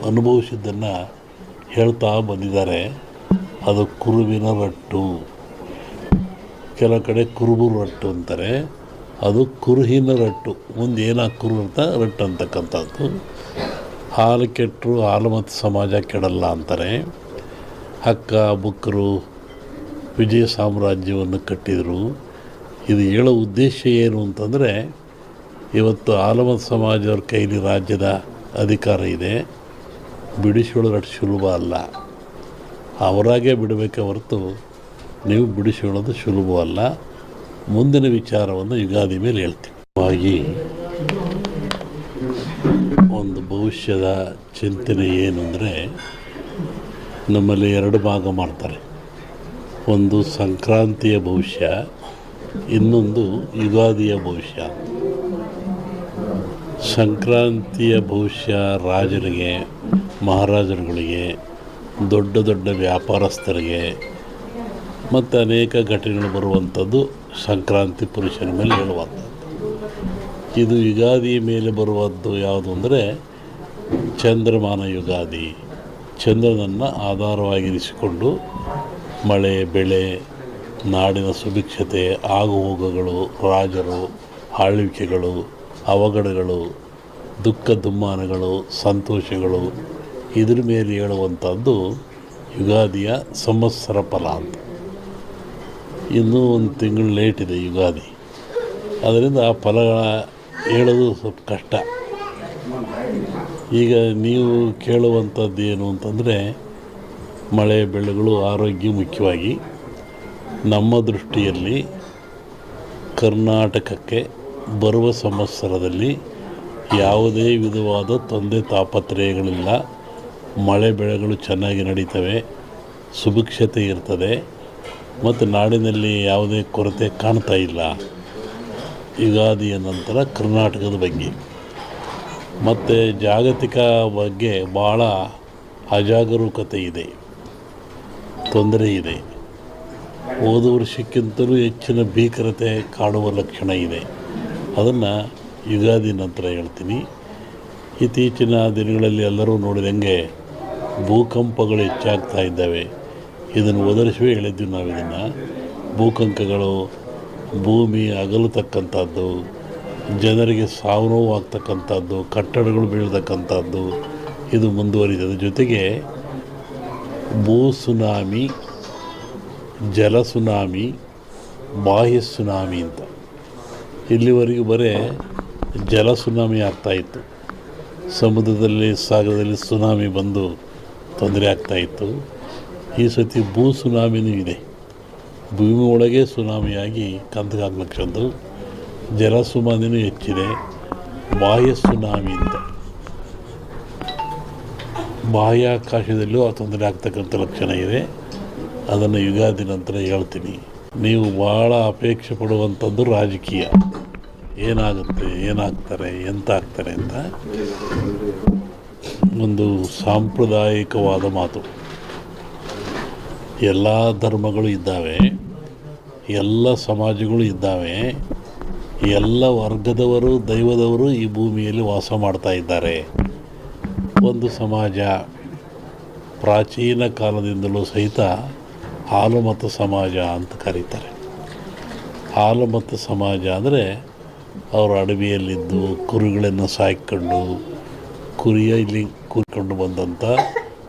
ಅನುಭವಿಸಿದ್ದನ್ನು ಹೇಳ್ತಾ ಬಂದಿದ್ದಾರೆ. ಅದು ಕುರುವಿನ ರಟ್ಟು, ಕೆಲವು ಕಡೆ ಕುರುಬು ರಟ್ಟು ಅಂತಾರೆ, ಅದು ಕುರುಹಿನ ರಟ್ಟು. ಮುಂದೆ ಏನಾಗಿ ಕುರು ಅಂತ ರಟ್ಟು ಅಂತಕ್ಕಂಥದ್ದು. ಹಾಲು ಕೆಟ್ಟರು ಹಾಲು ಮತ್ತು ಸಮಾಜ ಕೆಡಲ್ಲ ಅಂತಾರೆ. ಹಕ್ಕ ಬುಕ್ಕರು ವಿಜಯ ಸಾಮ್ರಾಜ್ಯವನ್ನು ಕಟ್ಟಿದರು. ಇದು ಹೇಳೋ ಉದ್ದೇಶ ಏನು ಅಂತಂದರೆ, ಇವತ್ತು ಆಲಮತ್ ಸಮಾಜದವ್ರ ಕೈಲಿ ರಾಜ್ಯದ ಅಧಿಕಾರ ಇದೆ, ಬಿಡಿಸಿಕೊಳ್ಳೋದು ಸುಲಭ ಅಲ್ಲ. ಅವರಾಗೆ ಬಿಡಬೇಕೆ ಹೊರತು ನೀವು ಬಿಡಿಸಿಕೊಳ್ಳೋದು ಸುಲಭವಲ್ಲ. ಮುಂದಿನ ವಿಚಾರವನ್ನು ಯುಗಾದಿ ಮೇಲೆ ಹೇಳ್ತೀವಿ. ಹಾಗಾಗಿ ಒಂದು ಭವಿಷ್ಯದ ಚಿಂತನೆ ಏನು ಅಂದರೆ, ನಮ್ಮಲ್ಲಿ ಎರಡು ಭಾಗ ಮಾಡ್ತಾರೆ. ಒಂದು ಸಂಕ್ರಾಂತಿಯ ಭವಿಷ್ಯ, ಇನ್ನೊಂದು ಯುಗಾದಿಯ ಭವಿಷ್ಯ. ಸಂಕ್ರಾಂತಿಯ ಭವಿಷ್ಯ ರಾಜರಿಗೆ, ಮಹಾರಾಜರುಗಳಿಗೆ, ದೊಡ್ಡ ದೊಡ್ಡ ವ್ಯಾಪಾರಸ್ಥರಿಗೆ ಮತ್ತು ಅನೇಕ ಘಟನೆಗಳು ಬರುವಂಥದ್ದು ಸಂಕ್ರಾಂತಿ ಪುರುಷನ ಮೇಲೆ ಹೇಳುವಂಥದ್ದು. ಇದು ಯುಗಾದಿಯ ಮೇಲೆ ಬರುವಂಥದ್ದು ಯಾವುದು ಅಂದರೆ ಚಂದ್ರಮಾನ ಯುಗಾದಿ. ಚಂದ್ರನನ್ನು ಆಧಾರವಾಗಿರಿಸಿಕೊಂಡು ಮಳೆ, ಬೆಳೆ, ನಾಡಿನ ಸುಭಿಕ್ಷತೆ, ಆಗುಹೋಗುಗಳು, ರಾಜರು, ಆಳ್ವಿಕೆಗಳು, ಅವಘಡಗಳು, ದುಃಖ ದುಮ್ಮಾನಗಳು, ಸಂತೋಷಗಳು, ಇದ್ರ ಮೇಲೆ ಹೇಳುವಂಥದ್ದು ಯುಗಾದಿಯ ಸಂವತ್ಸರ ಫಲ ಅಂತ. ಇನ್ನೂ ಒಂದು ತಿಂಗಳು ಲೇಟ್ ಇದೆ ಯುಗಾದಿ. ಅದರಿಂದ ಆ ಫಲಗಳ ಹೇಳೋದು ಸ್ವಲ್ಪ ಕಷ್ಟ. ಈಗ ನೀವು ಕೇಳುವಂಥದ್ದು ಏನು ಅಂತಂದರೆ, ಮಳೆ ಬೆಳೆಗಳು, ಆರೋಗ್ಯ ಮುಖ್ಯವಾಗಿ ನಮ್ಮ ದೃಷ್ಟಿಯಲ್ಲಿ ಕರ್ನಾಟಕಕ್ಕೆ ಬರುವ ಸಂವತ್ಸರದಲ್ಲಿ ಯಾವುದೇ ವಿಧವಾದ ತೊಂದರೆ ತಾಪತ್ರಯಗಳಿಲ್ಲ. ಮಳೆ ಬೆಳೆಗಳು ಚೆನ್ನಾಗಿ ನಡೀತವೆ, ಸುಭಿಕ್ಷತೆ ಇರ್ತದೆ ಮತ್ತು ನಾಡಿನಲ್ಲಿ ಯಾವುದೇ ಕೊರತೆ ಕಾಣ್ತಾ ಇಲ್ಲ. ಯುಗಾದಿಯ ನಂತರ ಕರ್ನಾಟಕದ ಬಗ್ಗೆ ಮತ್ತು ಜಾಗತಿಕ ಬಗ್ಗೆ ಭಾಳ ಅಜಾಗರೂಕತೆ ಇದೆ, ತೊಂದರೆ ಇದೆ. ಹೋದ ವರ್ಷಕ್ಕಿಂತಲೂ ಹೆಚ್ಚಿನ ಭೀಕರತೆ ಕಾಡುವ ಲಕ್ಷಣ ಇದೆ. ಅದನ್ನು ಯುಗಾದಿ ನಂತರ ಹೇಳ್ತೀನಿ. ಇತ್ತೀಚಿನ ದಿನಗಳಲ್ಲಿ ಎಲ್ಲರೂ ನೋಡಿದಂಗೆ ಭೂಕಂಪಗಳು ಹೆಚ್ಚಾಗ್ತಾ ಇದ್ದಾವೆ. ಇದನ್ನು ಒದರಿಸುವೆ ಹೇಳಿದ್ವಿ ನಾವು. ಇದನ್ನು ಭೂಕಂಪಗಳು, ಭೂಮಿ ಅಗಲತಕ್ಕಂಥದ್ದು, ಜನರಿಗೆ ಸಾವು ನೋವು ಆಗ್ತಕ್ಕಂಥದ್ದು, ಕಟ್ಟಡಗಳು ಬೀಳ್ತಕ್ಕಂಥದ್ದು, ಇದು ಮುಂದುವರಿದ ಜೊತೆಗೆ ಭೂ ಸುನಾಮಿ, ಜಲ ಸುನಾಮಿ, ಬಾಹ್ಯ ಸುನಾಮಿ ಅಂತ. ಇಲ್ಲಿವರೆಗೂ ಬರೀ ಜಲ ಸುನಾಮಿ ಆಗ್ತಾಯಿತ್ತು. ಸಮುದ್ರದಲ್ಲಿ, ಸಾಗರದಲ್ಲಿ ಸುನಾಮಿ ಬಂದು ತೊಂದರೆ ಆಗ್ತಾಯಿತ್ತು. ಈ ಸತಿ ಭೂ ಸುನಾಮಿನೂ ಇದೆ. ಭೂಮಿ ಒಳಗೆ ಸುನಾಮಿಯಾಗಿ ಕಂದಗಾಗ್ಲಕ್ಷದ್ದು. ಜಲ ಸುನಾಮಿನೂ ಹೆಚ್ಚಿದೆ. ಬಾಹ್ಯ ಸುನಾಮಿ ಅಂತ, ಬಾಹ್ಯಾಕಾಶದಲ್ಲೂ ಆ ತೊಂದರೆ ಆಗ್ತಕ್ಕಂಥ ಲಕ್ಷಣ ಇದೆ. ಅದನ್ನು ಯುಗಾದಿ ನಂತರ ಹೇಳ್ತೀನಿ. ನೀವು ಭಾಳ ಅಪೇಕ್ಷೆ ಪಡುವಂಥದ್ದು ರಾಜಕೀಯ. ಏನಾಗುತ್ತೆ, ಏನಾಗ್ತಾರೆ, ಎಂತ ಆಗ್ತಾರೆ ಅಂತ ಒಂದು ಸಾಂಪ್ರದಾಯಿಕವಾದ ಮಾತು. ಎಲ್ಲ ಧರ್ಮಗಳು ಇದ್ದಾವೆ, ಎಲ್ಲ ಸಮಾಜಗಳು ಇದ್ದಾವೆ, ಎಲ್ಲ ವರ್ಗದವರು, ದೈವದವರು ಈ ಭೂಮಿಯಲ್ಲಿ ವಾಸ ಮಾಡ್ತಾ ಇದ್ದಾರೆ. ಒಂದು ಸಮಾಜ ಪ್ರಾಚೀನ ಕಾಲದಿಂದಲೂ ಸಹಿತ ಹಾಲು ಮತ್ತು ಸಮಾಜ ಅಂತ ಕರೀತಾರೆ. ಹಾಲು ಮತ್ತು ಸಮಾಜ ಅಂದರೆ ಅವರು ಅಡವಿಯಲ್ಲಿದ್ದು ಕುರಿಗಳನ್ನು ಸಾಕಿಕೊಂಡು ಕುರಿಯಲ್ಲಿ ಕೂತ್ಕೊಂಡು ಬಂದಂಥ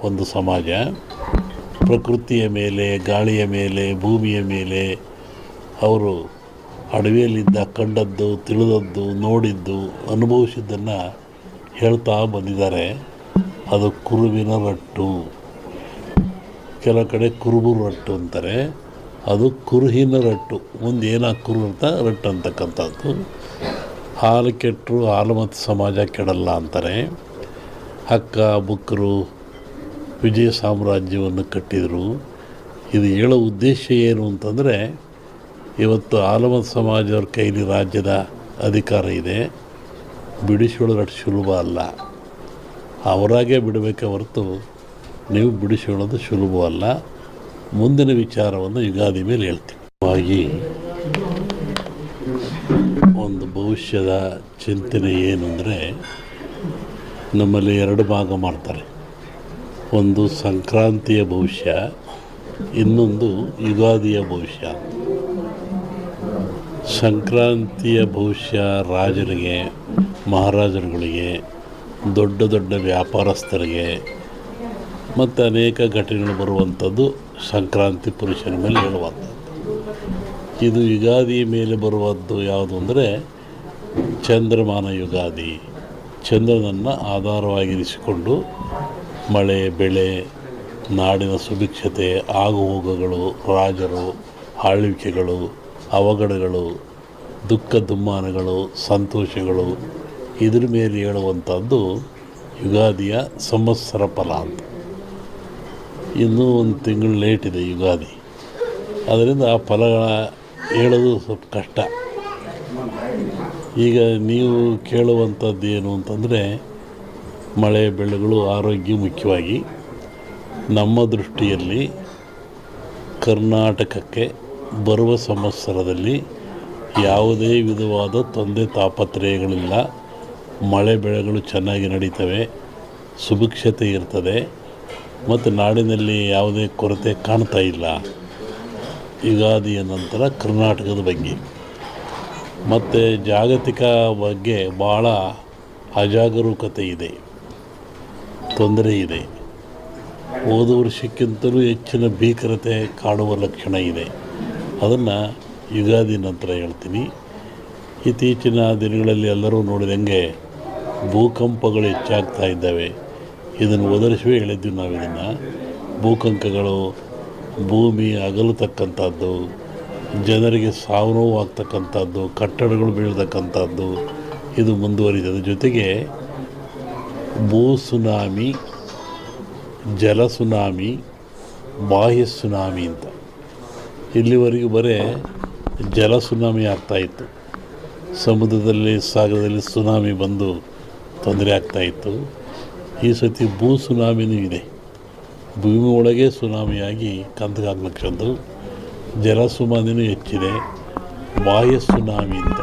ಒಂದು ಸಮಾಜ. ಪ್ರಕೃತಿಯ ಮೇಲೆ, ಗಾಳಿಯ ಮೇಲೆ, ಭೂಮಿಯ ಮೇಲೆ ಅವರು ಅಡವಿಯಲ್ಲಿದ್ದ ಕಂಡದ್ದು, ತಿಳಿದದ್ದು, ನೋಡಿದ್ದು, ಅನುಭವಿಸಿದ್ದನ್ನು ಹೇಳ್ತಾ ಬಂದಿದ್ದಾರೆ. ಅದು ಕುರುವಿನ ರಟ್ಟು, ಕೆಲವು ಕಡೆ ಕುರುಬು ರಟ್ಟು ಅಂತಾರೆ, ಅದು ಕುರುಹಿನ ರಟ್ಟು. ಮುಂದೆ ಏನಾಗಿ ಕುರು ಅಂತ ರಟ್ಟು ಅಂತಕ್ಕಂಥದ್ದು. ಹಾಲು ಕೆಟ್ಟರು ಹಾಲು ಮತ್ತು ಸಮಾಜ ಕೆಡಲ್ಲ ಅಂತಾರೆ. ಹಕ್ಕ ಬುಕ್ಕರು ವಿಜಯ ಸಾಮ್ರಾಜ್ಯವನ್ನು ಕಟ್ಟಿದರು. ಇದು ಹೇಳೋ ಉದ್ದೇಶ ಏನು ಅಂತಂದರೆ, ಇವತ್ತು ಆಲಮತ್ ಸಮಾಜದವ್ರ ಕೈಲಿ ರಾಜ್ಯದ ಅಧಿಕಾರ ಇದೆ, ಬಿಡಿಸಿಕೊಳ್ಳೋದು ಸುಲಭ ಅಲ್ಲ. ಅವರಾಗೆ ಬಿಡಬೇಕೆ ಹೊರತು ನೀವು ಬಿಡಿಸಿಕೊಳ್ಳೋದು ಸುಲಭವಲ್ಲ. ಮುಂದಿನ ವಿಚಾರವನ್ನು ಯುಗಾದಿ ಮೇಲೆ ಹೇಳ್ತೀವಿ. ಹಾಗಾಗಿ ಒಂದು ಭವಿಷ್ಯದ ಚಿಂತನೆ ಏನು ಅಂದರೆ, ನಮ್ಮಲ್ಲಿ ಎರಡು ಭಾಗ ಮಾಡ್ತಾರೆ. ಒಂದು ಸಂಕ್ರಾಂತಿಯ ಭವಿಷ್ಯ, ಇನ್ನೊಂದು ಯುಗಾದಿಯ ಭವಿಷ್ಯ. ಸಂಕ್ರಾಂತಿಯ ಭವಿಷ್ಯ ರಾಜರಿಗೆ, ಮಹಾರಾಜರುಗಳಿಗೆ, ದೊಡ್ಡ ದೊಡ್ಡ ವ್ಯಾಪಾರಸ್ಥರಿಗೆ ಮತ್ತು ಅನೇಕ ಘಟನೆಗಳು ಬರುವಂಥದ್ದು ಸಂಕ್ರಾಂತಿ ಪುರುಷನ ಮೇಲೆ ಹೇಳುವಂಥದ್ದು. ಇದು ಯುಗಾದಿ ಮೇಲೆ ಬರುವಂಥದ್ದು ಯಾವುದು ಅಂದರೆ ಚಂದ್ರಮಾನ ಯುಗಾದಿ. ಚಂದ್ರನನ್ನು ಆಧಾರವಾಗಿರಿಸಿಕೊಂಡು ಮಳೆ, ಬೆಳೆ, ನಾಡಿನ ಸುಭಿಕ್ಷತೆ, ಆಗುಹೋಗುಗಳು, ರಾಜರು, ಆಳ್ವಿಕೆಗಳು, ಅವಘಡಗಳು, ದುಃಖ ದುಮ್ಮಾನಗಳು, ಸಂತೋಷಗಳು, ಇದ್ರ ಮೇಲೆ ಹೇಳುವಂಥದ್ದು ಯುಗಾದಿಯ ಸಂವತ್ಸರ ಫಲ ಅಂತ. ಇನ್ನೂ ಒಂದು ತಿಂಗಳು ಲೇಟ್ ಇದೆ ಯುಗಾದಿ, ಅದರಿಂದ ಆ ಫಲಗಳ ಹೇಳೋದು ಸ್ವಲ್ಪ ಕಷ್ಟ. ಈಗ ನೀವು ಕೇಳುವಂಥದ್ದು ಏನು ಅಂತಂದರೆ ಮಳೆ, ಬೆಳೆಗಳು, ಆರೋಗ್ಯ ಮುಖ್ಯವಾಗಿ. ನಮ್ಮ ದೃಷ್ಟಿಯಲ್ಲಿ ಕರ್ನಾಟಕಕ್ಕೆ ಬರುವ ಸಂವತ್ಸರದಲ್ಲಿ ಯಾವುದೇ ವಿಧವಾದ ತೊಂದರೆ ತಾಪತ್ರಯಗಳಿಲ್ಲ. ಮಳೆ ಬೆಳೆಗಳು ಚೆನ್ನಾಗಿ ನಡೀತವೆ, ಸುಭಿಕ್ಷತೆ ಇರ್ತದೆ ಮತ್ತು ನಾಡಿನಲ್ಲಿ ಯಾವುದೇ ಕೊರತೆ ಕಾಣ್ತಾ ಇಲ್ಲ. ಯುಗಾದಿಯ ನಂತರ ಕರ್ನಾಟಕದ ಬಗ್ಗೆ ಮತ್ತು ಜಾಗತಿಕ ಬಗ್ಗೆ ಭಾಳ ಅಜಾಗರೂಕತೆ ಇದೆ, ತೊಂದರೆ ಇದೆ. ಹೋದ ವರ್ಷಕ್ಕಿಂತಲೂ ಹೆಚ್ಚಿನ ಭೀಕರತೆ ಕಾಡುವ ಲಕ್ಷಣ ಇದೆ. ಅದನ್ನು ಯುಗಾದಿ ನಂತರ ಹೇಳ್ತೀನಿ. ಇತ್ತೀಚಿನ ದಿನಗಳಲ್ಲಿ ಎಲ್ಲರೂ ನೋಡಿದಂಗೆ ಭೂಕಂಪಗಳು ಹೆಚ್ಚಾಗ್ತಾ ಇದ್ದಾವೆ. ಇದನ್ನು ಒದರಿಸುವೆ ಹೇಳಿದ್ವಿ ನಾವು. ಇದನ್ನು ಭೂಕಂಪಗಳು, ಭೂಮಿ ಅಗಲತಕ್ಕಂಥದ್ದು, ಜನರಿಗೆ ಸಾವು ನೋವು ಆಗ್ತಕ್ಕಂಥದ್ದು, ಕಟ್ಟಡಗಳು ಬೀಳ್ತಕ್ಕಂಥದ್ದು ಇದು ಮುಂದುವರಿದ ಜೊತೆಗೆ ಭೂ ಸುನಾಮಿ, ಜಲ ಸುನಾಮಿ, ಬಾಹ್ಯ ಸುನಾಮಿ ಅಂತ. ಇಲ್ಲಿವರೆಗೂ ಬರೀ ಜಲ ಸುನಾಮಿ ಆಗ್ತಾಯಿತ್ತು. ಸಮುದ್ರದಲ್ಲಿ, ಸಾಗರದಲ್ಲಿ ಸುನಾಮಿ ಬಂದು ತೊಂದರೆ ಆಗ್ತಾಯಿತ್ತು. ಈ ಸತಿ ಭೂ ಸುನಾಮಿನೂ ಇದೆ. ಭೂಮಿ ಒಳಗೆ ಸುನಾಮಿಯಾಗಿ ಕಂದಗಾಗ್ಲಕ್ಷದ್ದು. ಜಲ ಸುನಾಮಿನೂ ಹೆಚ್ಚಿದೆ. ಬಾಹ್ಯ ಸುನಾಮಿ ಅಂತ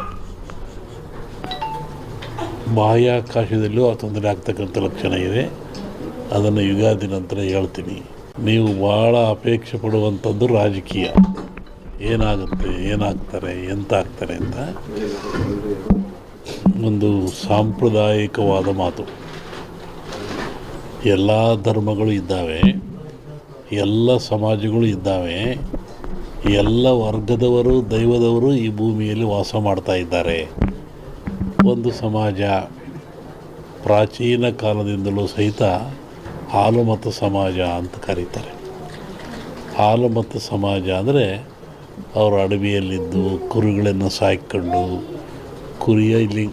ಬಾಹ್ಯಾಕಾಶದಲ್ಲೂ ಆ ತೊಂದರೆ ಆಗ್ತಕ್ಕಂಥ ಲಕ್ಷಣ ಇದೆ. ಅದನ್ನು ಯುಗಾದಿ ನಂತರ ಹೇಳ್ತೀನಿ. ನೀವು ಭಾಳ ಅಪೇಕ್ಷೆ ಪಡುವಂಥದ್ದು ರಾಜಕೀಯ. ಏನಾಗುತ್ತೆ, ಏನಾಗ್ತಾರೆ, ಎಂತ ಆಗ್ತಾರೆ ಅಂತ ಒಂದು ಸಾಂಪ್ರದಾಯಿಕವಾದ ಮಾತು. ಎಲ್ಲ ಧರ್ಮಗಳು ಇದ್ದಾವೆ, ಎಲ್ಲ ಸಮಾಜಗಳು ಇದ್ದಾವೆ, ಎಲ್ಲ ವರ್ಗದವರು, ದೈವದವರು ಈ ಭೂಮಿಯಲ್ಲಿ ವಾಸ ಮಾಡ್ತಾ ಇದ್ದಾರೆ. ಒಂದು ಸಮಾಜ ಪ್ರಾಚೀನ ಕಾಲದಿಂದಲೂ ಸಹಿತ ಹಾಲುಮತ ಸಮಾಜ ಅಂತ ಕರೀತಾರೆ. ಹಾಲುಮತ ಸಮಾಜ ಅಂದರೆ ಅವರು ಅಡವಿಯಲ್ಲಿದ್ದು ಕುರಿಗಳನ್ನು ಸಾಕಿಕೊಂಡು ಕುರಿಯಲ್ಲಿ